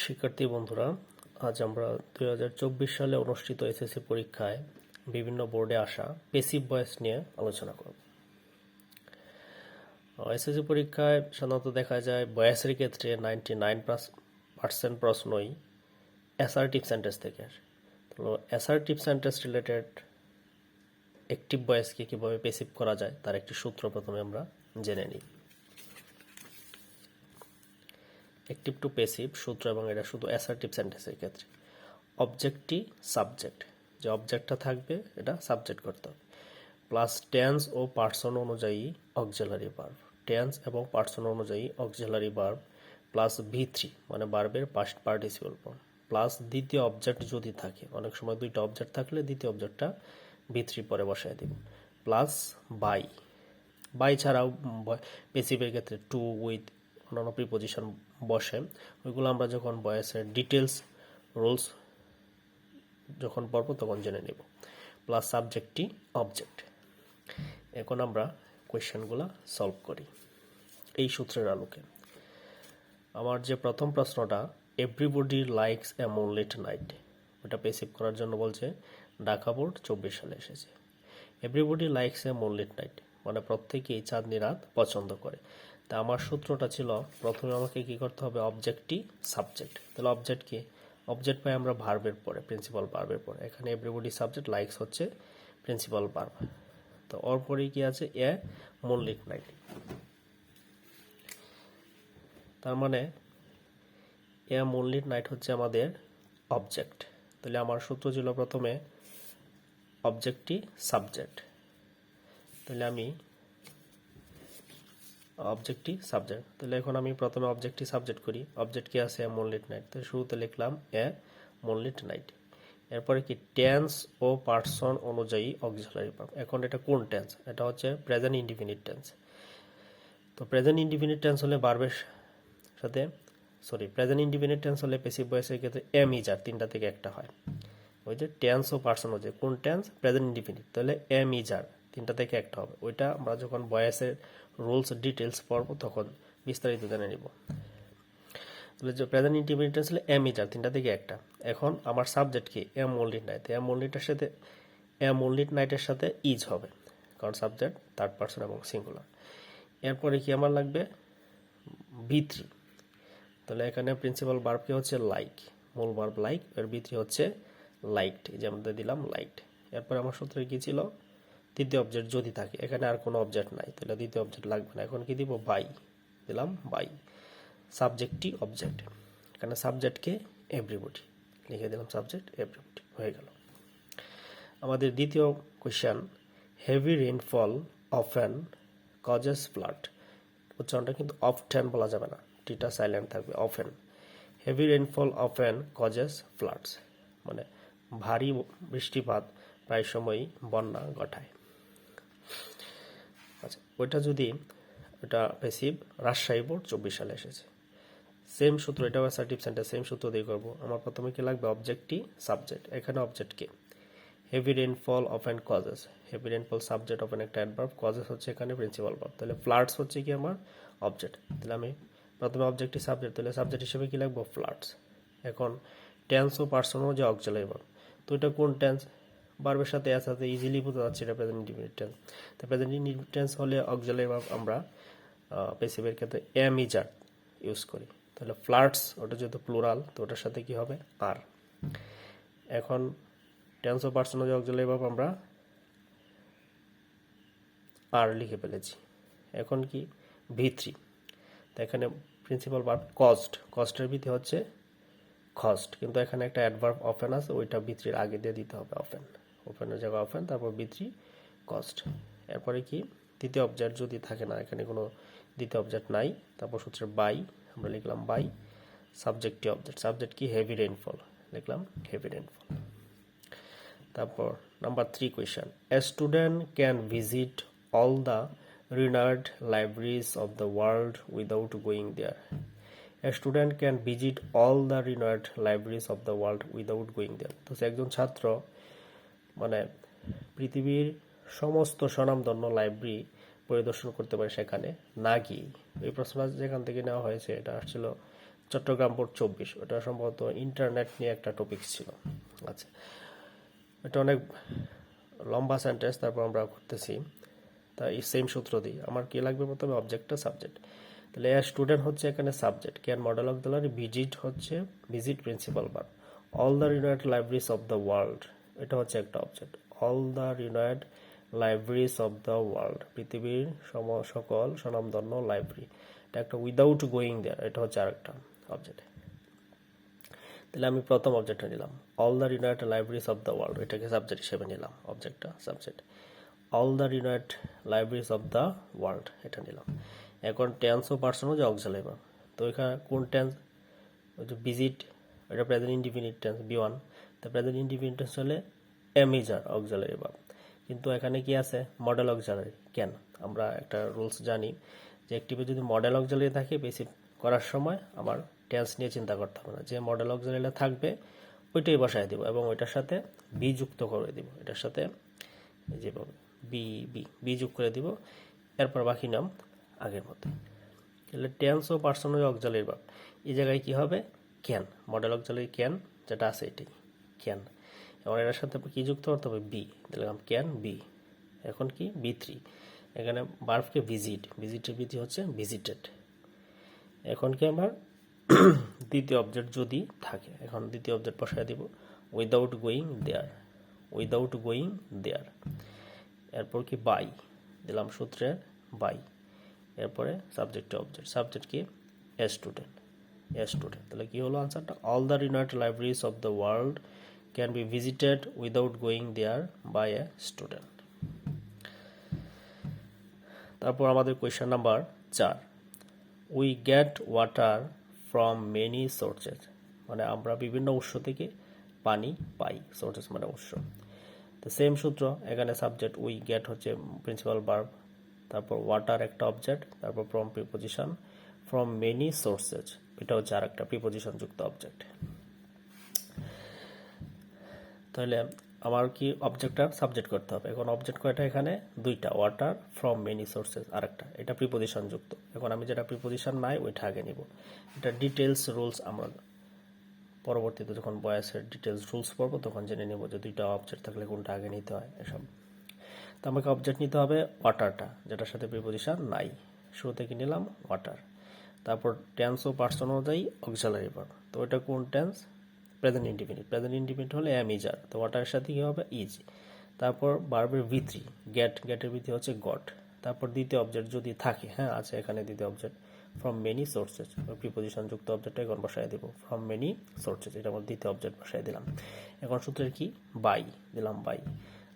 শিক্ষার্থী বন্ধুরা, আজ আমরা 2024 সালে অনুষ্ঠিত এসএসসি পরীক্ষায় বিভিন্ন বোর্ডে আসা প্যাসিভ ভয়েস নিয়ে আলোচনা করব। এসএসসি পরীক্ষায় সাধারণত দেখা যায় ভয়েসের ক্ষেত্রে 99% প্রশ্নই অ্যাসার্টিভ সেন্টেন্স থেকে আসে। তো অ্যাসার্টিভ সেন্টেন্স রিলেটেড অ্যাক্টিভ ভয়েসকে কীভাবে প্যাসিভ করা যায় তার একটি সূত্র প্রথমে আমরা জেনে নিই। অ্যাক্টিভ টু প্যাসিভ সূত্র, এবং এটা শুধু অ্যাসার্টিভ সেন্টেন্সের ক্ষেত্রে। অবজেক্টটি সাবজেক্ট, যে অবজেক্টটা থাকবে এটা সাবজেক্ট করতে হবে, প্লাস টেন্স ও পার্সন অনুযায়ী অক্সিলারি ভার্ব, টেন্স এবং পার্সন অনুযায়ী অক্সিলারি ভার্ব, প্লাস V3 মানে ভার্বের পাস্ট পার্টিসিপল ফর্ম, প্লাস দ্বিতীয় অবজেক্ট যদি থাকে, অনেক সময় দুইটা অবজেক্ট থাকলে দ্বিতীয় অবজেক্টটা V3 পরে বসায় দিব, প্লাস বাই ছাড়াও প্যাসিভের ক্ষেত্রে টু, উইথ, অন্যান্য প্রিপোজিশন বসে, ওইগুলো আমরা যখন ভয়েসের ডিটেলস রুলস যখন পড়ব তখন জেনে নেব, প্লাস সাবজেক্টটি অবজেক্ট। এখন আমরা কোয়েশ্চেনগুলো সলভ করি এই সূত্রের আলোকে। আমার যে প্রথম প্রশ্নটা, everybody likes a moonlit night, ওটা প্যাসিভ করার জন্য বলছে ঢাকা বোর্ড 24 সালে এসেছে। Everybody likes a moonlit night মানে প্রত্যেকেই চাঁদনি রাত পছন্দ করে। তা আমার সূত্রটা ছিল, প্রথমে আমাকে কি করতে হবে, অবজেক্টটি সাবজেক্ট। তাহলে অবজেক্ট কি, অবজেক্ট পাই আমরা ভার্বের পরে, প্রিন্সিপাল ভার্বের পরে। এখানে এভরিবডি সাবজেক্ট, লাইকস হচ্ছে প্রিন্সিপাল ভার্ব। তো ওর পরেই কি আছে, এ মুনলিট নাইট। তার মানে এ মুনলিট নাইট হচ্ছে আমাদের অবজেক্ট। তাহলে আমার সূত্র ছিল প্রথমে অবজেক্টটি সাবজেক্ট। তাহলে আমি অবজেক্টটি সাবজেক্ট, তাহলে এখন আমি প্রথমে অবজেক্টটি সাবজেক্ট করি। অবজেক্ট কি আছে, এ মুনলিট নাইট, তো শুরুতে লিখলাম এ মুনলিট নাইট। এরপরে কি, টেন্স ও পার্সন অনুযায়ী অক্সিলারি ভার্ব। এখন এটা কোন টেন্স, এটা হচ্ছে প্রেজেন্ট ইনডিফিনিট টেন্স। তো প্রেজেন্ট ইনডিফিনিট টেন্স হলে ভার্বের সাথে, প্রেজেন্ট ইনডিফিনিট টেন্স হলে প্যাসিভ ভয়েসের ক্ষেত্রে এম ইজার তিনটা থেকে একটা হয়। ওই যে টেন্স ও পার্সন অনুযায়ী কোন টেন্স, প্রেজেন্ট ইনডিফিনিট, তাহলে এম ইজার তিনটা থেকে একটা হবে। ওইটা আমরা যখন ভয়েসের রুলস ডিটেলস পড়ব তখন বিস্তারিত জেনে নিব। তাহলে যে প্রেজেন্ট ইনডিফিনিট টেন্স হলে এম ইজার তিনটা থেকে একটা। এখন আমার সাবজেক্ট কি, এম মুনলিট নাইট, এম মুনলিটের সাথে এম মুনলিট নাইটের সাথে ইজ হবে, কারণ সাবজেক্ট থার্ড পার্সন এবং সিঙ্গুলার। এরপরে কি আমার লাগবে, V3। তাহলে এখানে প্রিন্সিপাল ভার্বকে হচ্ছে লাইক, মূল ভার্ব লাইক, এর V3 হচ্ছে লাইকড, যে আমরা দিলাম লাইকড। এরপর আমার সূত্রে কি ছিল, দ্বিতীয় অবজেক্ট যদি থাকে, এখানে আর কোনো অবজেক্ট নাই, তাহলে দ্বিতীয় অবজেক্ট লাগবে না। এখন কি দিব, বাই দিলাম, বাই। সাবজেক্টটি অবজেক্ট, এখানে সাবজেক্টকে এভরিবডি লিখে দিলাম, সাবজেক্ট এভরিবডি হয়ে গেল। আমাদের দ্বিতীয় question, heavy rainfall often causes flood. উচ্চারণটা কিন্তু অফটেন বলা যাবে না, টিটা সাইলেন্ট থাকবে, often. Heavy rainfall often causes floods মানে ভারী বৃষ্টিপাত প্রায় সময়ই বন্যা ঘটায়। আচ্ছা, ওইটা যদি, ওটা প্যাসিভ, রাজশাহী বোর্ড 24 সালে এসেছে। সেম সূত্র, এটাও অ্যাসার্টিভ সেন্টেন্স, সেম সূত্র দিয়ে করবো। আমার প্রথমে কি লাগবে, অবজেক্টটি সাবজেক্ট। এখানে অবজেক্ট কি, heavy rainfall often causes, heavy rainfall subject, often একটা অ্যাডভার্ব, কজেস হচ্ছে এখানে প্রিন্সিপাল ভার্ব। তাহলে ফ্লাডস হচ্ছে কি আমার অবজেক্ট। তাহলে আমি প্রথমে অবজেক্টটি সাবজেক্ট, তাহলে সাবজেক্ট হিসেবে কি লাগবো, ফ্লাডস। এখন টেন্স ও পার্সনও যে অক্সিলারি ভার্ব, তো এটা কোন টেন্স, ভার্বের সাথে এস আছে, ইজিলি বোঝা যাচ্ছে এটা প্রেজেন্ট ইনডিফিনিট টেন্স। তো প্রেজেন্ট ইনডিফিনিট টেন্স হলে অক্সিলারি ভার্ব আমরা প্যাসিভের ক্ষেত্রে এম ইজার ইউজ করি। তাহলে ফ্লাডস, ওটা যেহেতু প্লুরাল, তো ওটার সাথে কি হবে, আর। এখন টেন্স ও পার্সন যে অক্সিলারি ভার্ব আমরা আর লিখে ফেলেছি। এখন কি, V3, তো এখানে প্রিন্সিপাল ভার্ব কস্ট, কস্টের ভিত্তি হচ্ছে কস্ট, কিন্তু এখানে একটা অ্যাডভার্ব অফেন আছে, ওইটা V3 এর আগে দিয়ে দিতে হবে, অফেন, ওপেনের জায়গায় অফেন, তারপর V3 কস্ট। এরপরে কি, দ্বিতীয় অবজেক্ট যদি থাকে না, এখানে কোনো দ্বিতীয় অবজেক্ট নাই, তারপর সূত্রে বাই, আমরা লিখলাম বাই। সাবজেক্টটি অবজেক্ট, সাবজেক্ট কি, হেভি রেইনফল, লিখলাম হেভি রেইনফল। তারপর number 3 question, a student can visit all the renowned libraries of the world without going there. A student can visit all the renowned libraries of the world without going there. তো একজন ছাত্র মানে পৃথিবীর সমস্ত স্বনামধন্য library পরিদর্শন করতে পারে সেখানে না গিয়ে। এই প্রশ্নটা যেখান থেকে নেওয়া হয়েছে, এটা আসছিল চট্টগ্রাম বোর্ড 24, ওটা সম্ভবত ইন্টারনেট নিয়ে একটা টপিক ছিল। আচ্ছা, এটা অনেক লম্বা সেন্টেন্স, তারপর আমরা করতেছি। তাই সেম সূত্র দিই। আমার কি লাগবে প্রথমে? অবজেক্টটা সাবজেক্ট। তাহলে স্টুডেন্ট হচ্ছে এখানে subject, can modal auxiliary, visit হচ্ছে visit principal verb, all the renowned libraries of the world এটা হচ্ছে একটা object, all the renowned libraries of the world পৃথিবীর সকল স্বনামধন্য লাইব্রেরি, এটা একটা, উইদাউট গোয়িং দেয়ার এটা হচ্ছে আরেকটা অবজেক্ট। তাহলে আমি প্রথম অবজেক্টটা নিলাম, all the renowned libraries of the world, এটাকে সাবজেক্ট হিসেবে নিলাম, অবজেক্টটা subject, all the renowned libraries of the world এটা নিলাম। এখন টেন্স ও পার্সন যে অক্সিলারি ভার্ব, তো এখানে কোন টেন্স? ওই যে ভিজিট, এটা প্রেজেন্ট ইনডিফিনিট টেন্স B1, তো প্রেজেন্ট ইনডিফিনিট টেন্স হলে এমিজার অক্সিলারি ভার্ব, কিন্তু এখানে কি আছে? Modal auxiliary. কেন? আমরা একটা রুলস জানি যে অ্যাক্টিভে যদি মডেল অক্সিলারি থাকে বেশি করার সময় আমার টেন্স নিয়ে চিন্তা করতে হবে না, যে মডেল অক্সিলারি থাকবে ওইটাই বসায় দিব এবং ওইটার সাথে বি যুক্ত করে দিব, এটার সাথে যেভাবে বি যোগ করে দিব, এরপর বাকি নাম আগের মতো। তাহলে টেন্স ও পার্সোনাল অক্সিলারি ভার্ব, এই জায়গায় কি হবে? ক্যান, মডেল অক্সিলারি ক্যান যেটা আছে এটাই ক্যান, এবং এটার সাথে কি যুক্ত করতে হবে? বি, দিলাম ক্যান বি। এখন কি? B3, এখানে ভার্বকে ভিজিট, ভিজিটের বিধি হচ্ছে ভিজিটেড। এখন কি আমার দ্বিতীয় অবজেক্ট যদি থাকে, এখন দ্বিতীয় অবজেক্ট বসায় দিব, without going there, without going there. এরপর কি? বাই, দিলাম সূত্রের বাই, এরপরে সাবজেক্ট অবজেক্ট, সাবজেক্ট কি? A student, a student. তাহলে কি হলো আনসারটা? All the renowned libraries of the world can be visited without going there by a student. তারপর আমাদের question number 4, we get water from many sources, মানে আমরা বিভিন্ন উৎস থেকে পানি পাই, সোর্সেস মানে উৎস। তো সেম সূত্র, এখানে সাবজেক্ট উই গেট হচ্ছে প্রিন্সিপাল ভার্ব, তারপর ওয়াটার একটা অবজেক্ট, তারপর from preposition, from many sources এটা হচ্ছে আর একটা প্রিপোজিশন যুক্ত অবজেক্ট। তাহলে আমার কি অবজেক্টটা সাবজেক্ট করতে হবে। এখন অবজেক্ট কয়টা? এখানে দুইটা, ওয়াটার ফ্রম মেনি সোর্সেস আর একটা, এটা প্রিপোজিশন যুক্ত। এখন আমি যেটা প্রিপোজিশন নাই ওইটা আগে নিব। এটা ডিটেলস রুলস আমরা পরবর্তীতে যখন বয়সের ডিটেলস রুলস পড়বো তখন জেনে নেব যে দুইটা অবজেক্ট থাকলে কোনটা আগে নিতে হয় এসব। তো আমাকে অবজেক্ট নিতে হবে ওয়াটারটা, যেটার সাথে প্রিপোজিশন নাই। শুরু থেকে নিলাম ওয়াটার, তারপর টেন্স ও পার্সন অনুযায়ী অক্সিলারি ভার্ব, তো এটা কোন tense? Present indefinite, present indefinite হলে এম ইজার, তো ওয়াটারের সাথে কি হবে? ইজ। তারপর ভার্বের V3, গেট, গেটের ভিত্তি হচ্ছে গট। তারপর দ্বিতীয় অবজেক্ট যদি থাকে, হ্যাঁ আছে এখানে দ্বিতীয় object, from many sources, preposition যুক্ত অবজেক্টটা এখন বসায় দিব, ফ্রম মেনি সোর্সেস এটা আমার দ্বিতীয় অবজেক্ট বসায় দিলাম। এখন সূত্রের কি? বাই, দিলাম বাই।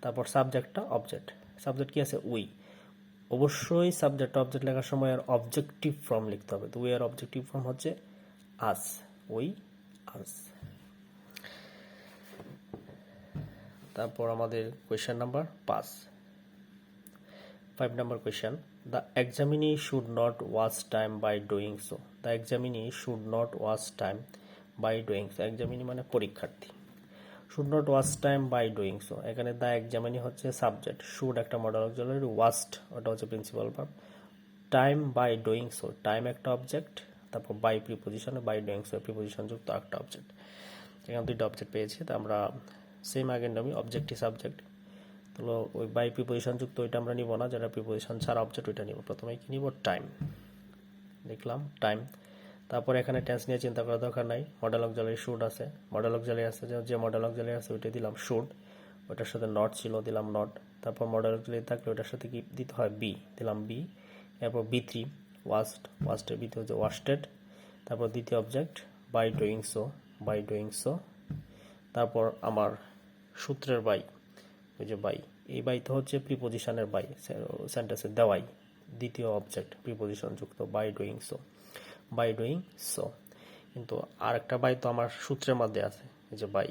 তারপর সাবজেক্টটা অবজেক্ট, সাবজেক্ট কি আছে? উই, অবশ্যই সাবজেক্ট অবজেক্ট লেখার সময় আর অবজেক্টিভ ফর্ম লিখতে হবে, তো উই এর অবজেক্টিভ ফর্ম হচ্ছে আস, উই আস। তারপর আমাদের question number 5 number question, the examinee should not waste time by doing so, the examinee should not waste time by doing so, examinee মানে পরীক্ষার্থী, should not waste time by doing so, এখানে the examinee হচ্ছে subject, should একটা model auxiliary, waste ওটা হচ্ছে principal verb, time by doing so, time একটা object, তারপর by preposition, by doing so preposition যুক্ত একটা অবজেক্ট। এখানে দুইটা অবজেক্ট পেয়েছি, তো আমরা সেম আগের নামই অবজেক্টই সাবজেক্ট, তো ওই বাই প্রিপোজিশন যুক্ত ওইটা আমরা নিব না, যেটা প্রিপোজিশন ছাড়া অবজেক্ট ওইটা নিব। প্রথমে কি নিব? টাইম, লিখলাম টাইম। তারপর এখানে টেন্স নিয়ে চিন্তা করার দরকার নাই, মডেল অক্সিলারি শুড আছে, মডেল অক্সিলারি আছে, যে মডেল অক্সিলারি আছে ওইটা দিলাম শুড, ওইটার সাথে নট ছিল দিলাম নট, তারপর মডেল অক্সিলারি থাকলে ওইটার সাথে কি দিতে হয়? বি, দিলাম বি। এরপর B3 ওয়াস্ট, ওয়াস্টের বিতে হচ্ছে ওয়াস্টেড, তারপর দ্বিতীয় object by doing so, by doing so. তারপর আমার সূত্রের বাই, ওই যে বাই, এই বাই তো হচ্ছে প্রিপোজিশনের বাই, সেন্টেন্সের দেওয়াই, দ্বিতীয় অবজেক্ট প্রিপোজিশন যুক্ত, by doing so, by doing so. কিন্তু আর একটা বাই তো আমার সূত্রের মধ্যে আছে, এই যে বাই,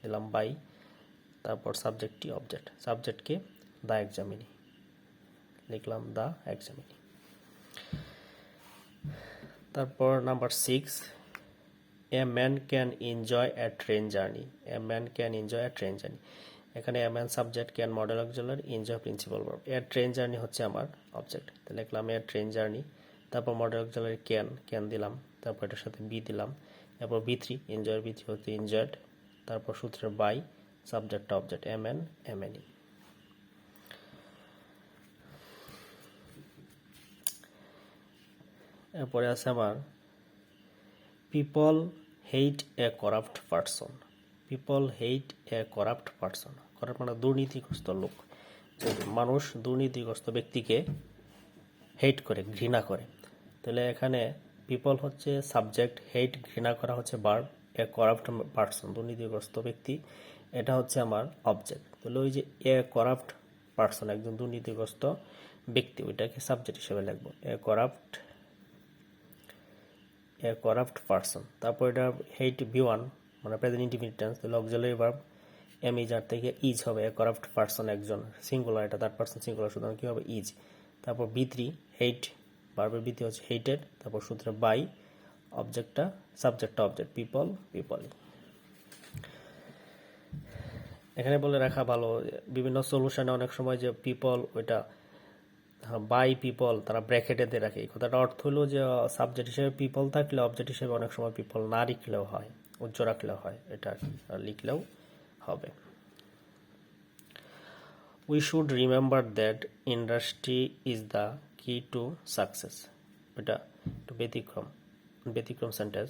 দিলাম বাই। তারপর সাবজেক্টটি অবজেক্ট, সাবজেক্টকে দ্য এক্সামিনি, লিখলাম দ্য এক্সামিনি। তারপর number 6, a man can enjoy a train journey, a man can enjoy a train journey, এখানে a man subject, can modal auxiliary, enjoy principal verb, a train journey হচ্ছে আমার object, তাহলে লিখলাম a train journey, তারপর modal auxiliary can দিলাম, তারপর এটার সাথে বি দিলাম, এরপর বি3 এনজয়ের বি3 হচ্ছে এনজয়েড, তারপর সূত্রের বাই, সাবজেক্ট অবজেক্ট এমএনই। এরপরে আছে আমার পিপল হেইট এ করাপ্ট পারসন। পিপল হেইট এ করাপ্ট পারসন, করাপ্ট মানে দুর্নীতিগ্রস্ত লোক। মানুষ দুর্নীতিগ্রস্ত ব্যক্তিকে হেট করে, ঘৃণা করে। তাহলে এখানে পিপল হচ্ছে সাবজেক্ট, হেট ঘৃণা করা হচ্ছে ভার্ব, এ করাপ্ট পারসন দুর্নীতিগ্রস্ত ব্যক্তি, এটা হচ্ছে আমার অবজেক্ট। তাহলে ওই যে এ করাপ্ট পারসন একজন দুর্নীতিগ্রস্ত ব্যক্তি, ওইটাকে সাবজেক্ট হিসেবে লিখবো, এ করাপ্ট পারসন। তারপর এটা হেট বি1 মানে প্রেজেন্ট ইনডিফিনিট টেন্স, তাহলে অক্সিলারি ভার্ব এম ইজ আর থেকে ইজ হবে, এ করাপ্ট পারসন একজন সিঙ্গুলার, এটা থার্ড পারসন সিঙ্গুলার, সুতরাং কি হবে ইজ। তারপর বি3 হেইট, ভার্বের বি3 হচ্ছে হেইটেড, তারপর সূত্রে বাই, অবজেক্টটা সাবজেক্ট অবজেক্ট পিপল। এখানে বলে রাখা ভালো, বিভিন্ন সলিউশনে অনেক সময় যে পিপল ওইটা বাই পিপল তারা ব্র্যাকেটে দিয়ে রাখে। এই কথাটা অর্থ হলো যে সাবজেক্ট হিসেবে পিপল থাকলে অবজেক্ট হিসেবে অনেক সময় পিপল না লিখলেও হয়, উজ্জ্ব রাখলেও হয়, এটা লিখলেও হবে। We should remember that industry is the কি টু সাকসেস। এটা একটু ব্যতিক্রম sentence.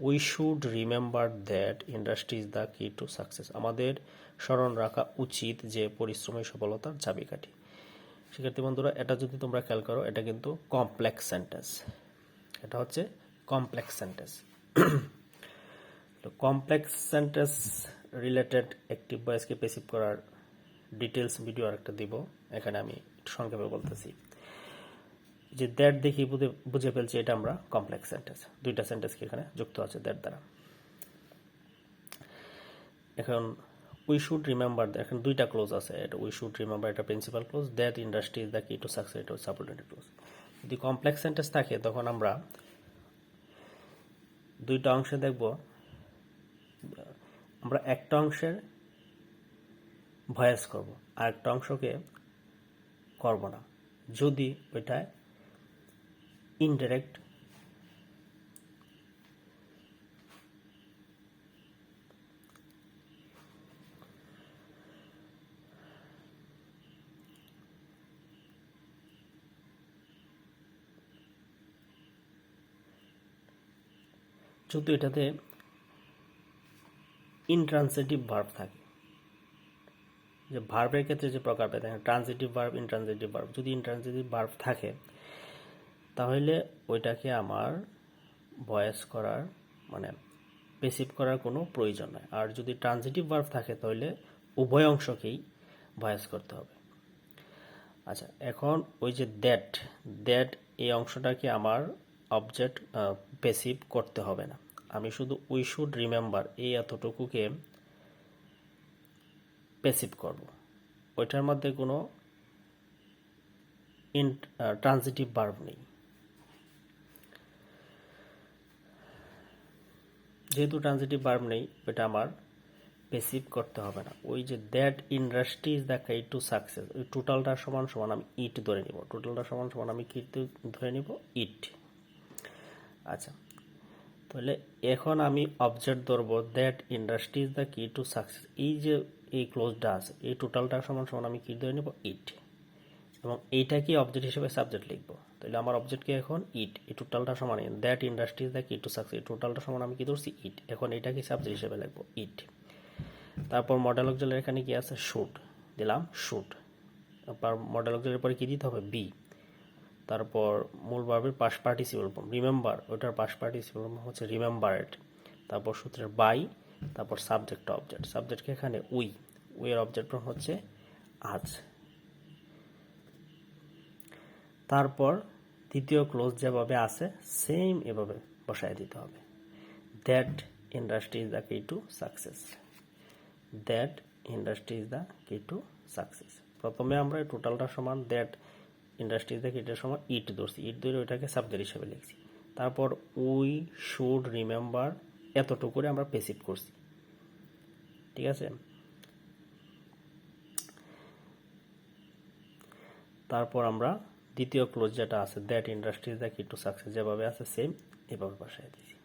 We should remember that industry is the কি টু সাকসেস। আমাদের স্মরণ রাখা উচিত যে পরিশ্রমী সফলতার চাবিকাঠি। শিক্ষার্থী বন্ধুরা, এটা যদি তোমরা খেয়াল করো, এটা কিন্তু কমপ্লেক্স সেন্টেন্স, এটা হচ্ছে complex sentence. Complex sentence related active ভয়েসকে প্যাসিভ করার ডিটেলস ভিডিও আরেকটা দিব, এখানে আমি একটু সংক্ষেপে বলতেছি। যে দ্যাট দেখি বুঝে ফেলছি এটা আমরা কমপ্লেক্স সেন্টেন্স, দুইটা সেন্টেন্স কি এখানে যুক্ত আছে দ্যাট দ্বারা। এখন উই শুড রিমেম্বার, এখন দুইটা ক্লোজ আছে, এটা উই শুড রিমেম্বার এটা principal clause, that industry is the কি টু সাকসেস এটা সাবঅর্ডিনেট ক্লোজ। যদি কমপ্লেক্স সেন্টেন্স থাকে তখন আমরা দুইটা অংশে দেখব, আমরা একটা অংশের ভয়েস করব আর একটা অংশকে করব না, যদি ওইটা ইনডাইরেক্ট যদি এটাতে ইনট্রান্সিটিভ ভার্ব থাকে, যে ভার্বের ক্ষেত্রে যে প্রকার পেয়ে থাকে ট্রান্সিটিভ ভার্ব, ইনট্রান্সিটিভ ভার্ব, যদি ইনট্রান্সিটিভ ভার্ব থাকে তাহলে ওইটাকে আমার ভয়েস করার মানে প্যাসিভ করার কোনো প্রয়োজন নাই। আর যদি ট্রান্সিটিভ ভার্ব থাকে তাহলে উভয় অংশকেই ভয়েস করতে হবে। আচ্ছা, এখন ওই যে দ্যাট এই অংশটাকে আমার অবজেক্ট প্যাসিভ করতে হবে না, আমি শুধু উই শুড রিমেম্বার এই এতটুকুকে প্যাসিভ করব, ওইটার মধ্যে কোনো ট্রান্সিটিভ ভার্ব নেই। যেহেতু ট্রান্সিটিভ ভার্ব নেই, ওটা আমার প্যাসিভ করতে হবে না। ওই যে দ্যাট ইন্ডাস্ট্রি ইজ দ্য কি টু সাকসেস, ওই টোটালটা সমান সমান আমি ইট ধরে নিব, টোটালটা সমান সমান আমি কি ধরে নিব ইট। আচ্ছা, তাহলে এখন আমি অবজেক্ট ধরবো দ্যাট ইন্ডাস্ট্রি ইজ দ্য কি টু সাকসেস, এই যে এই ক্লোজটা আছে এই টোটালটা সমান সমান আমি কি ধরে নিব ইট, এবং এইটাকে অবজেক্ট হিসেবে সাবজেক্ট লিখবো। তাহলে আমার অবজেক্টকে এখন ইট, এই টোটালটা সমান দ্যাট ইন্ডাস্ট্রি ইজ দ্য কি টু সাকসেস, এই টোটালটা সমান আমি কি ধরছি ইট, এখন এটাকে সাবজেক্ট হিসেবে লিখবো ইট। তারপর মডেল অক্সিলারি এখানে কি আছে শুড দিলাম, শুড। তারপর মডেল অক্সিলারির পরে কি দিতে হবে বি, তারপর মূল ভার্বের পাস্ট পার্টিসিপল ফর্ম রিমেম্বার, ওইটার পাস্ট পার্টিসিপল ফর্ম হচ্ছে রিমেম্বারেড, তারপর সূত্রের বাই, তারপর সাবজেক্ট অবজেক্ট, সাবজেক্টকে এখানে উই, উইয়ের অবজেক্ট ফর্ম হচ্ছে আজ। তারপর দ্বিতীয় ক্লোজ যেভাবে আছে সেম এভাবে বসায় দিতে হবে, দ্যাট ইন্ডাস্ট্রি ইজ দ্য কি to success, that industry is the কি টু সাকসেস। প্রথমে আমরা টোটালটা সমান দ্যাট ইন্ডাস্ট্রি ইজ দ্য কিটার সমান ইট ধরছি, ইট ধরে ওইটাকে সাবজেক্ট হিসেবে লিখছি। তারপর উই শুড রিমেম্বার এতটুকু করে আমরা প্যাসিভ করছি, ঠিক আছে। তারপর আমরা দ্বিতীয় ক্লোজ যেটা আছে দ্যাট ইন্ডাস্ট্রি ইজ দ্য কি টু সাকসেস যেভাবে আছে সেম এভাবে বসাই দিয়েছি।